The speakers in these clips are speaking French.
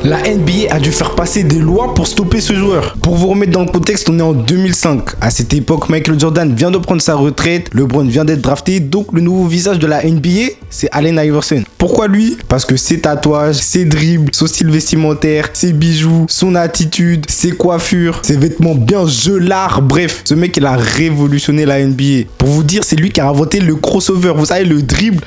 La NBA a dû faire passer des lois pour stopper ce joueur. Pour vous remettre dans le contexte, on est en 2005. À cette époque, Michael Jordan vient de prendre sa retraite, LeBron vient d'être drafté, donc le nouveau visage de la NBA, c'est Allen Iverson. Pourquoi lui? Parce que ses tatouages, ses dribbles, son style vestimentaire, ses bijoux, son attitude, ses coiffures, ses vêtements bien gelards, bref, ce mec il a révolutionné la NBA. Pour vous dire, c'est lui qui a inventé le crossover, vous savez le dribble.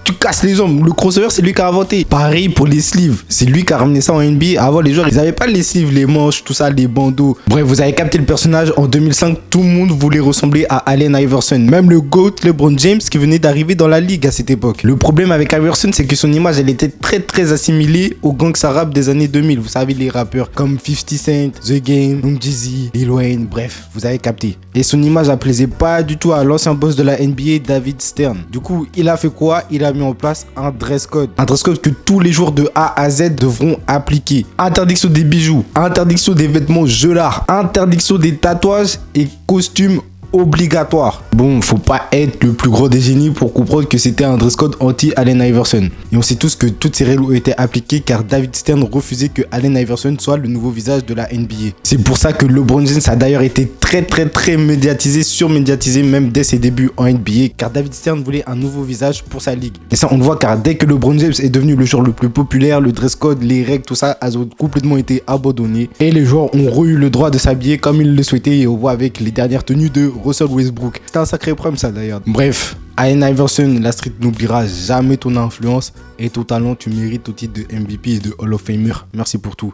Tu casses les hommes. Le crossover, c'est lui qui a inventé. Pareil pour les sleeves. C'est lui qui a ramené ça en NBA. Avant, les joueurs, ils n'avaient pas les sleeves, les manches, tout ça, les bandeaux. Bref, vous avez capté le personnage. En 2005, tout le monde voulait ressembler à Allen Iverson. Même le GOAT, LeBron James, qui venait d'arriver dans la ligue à cette époque. Le problème avec Iverson, c'est que son image, elle était très assimilée aux gangs arabes des années 2000. Vous savez, les rappeurs comme 50 Cent, The Game, Jeezy, Lil Wayne, bref, vous avez capté. Et son image, elle plaisait pas du tout à l'ancien boss de la NBA, David Stern. Du coup, il a fait quoi? Il a mis en place un dress code. Un dress code que tous les joueurs de A à Z devront appliquer. Interdiction des bijoux, interdiction des vêtements gelards, interdiction des tatouages et costumes obligatoire. Bon, faut pas être le plus gros des génies pour comprendre que c'était un dress code anti-Allen Iverson. Et on sait tous que toutes ces règles ont été appliquées car David Stern refusait que Allen Iverson soit le nouveau visage de la NBA. C'est pour ça que LeBron James a d'ailleurs été très médiatisé, surmédiatisé même dès ses débuts en NBA car David Stern voulait un nouveau visage pour sa ligue. Et ça on le voit car dès que LeBron James est devenu le joueur le plus populaire, le dress code, les règles, tout ça, elles ont complètement été abandonnées et les joueurs ont eu le droit de s'habiller comme ils le souhaitaient et on voit avec les dernières tenues de Russell Westbrook. C'était un sacré problème ça d'ailleurs. Bref, Allen Iverson, la street n'oubliera jamais ton influence et ton talent. Tu mérites ton titre de MVP et de Hall of Famer. Merci pour tout.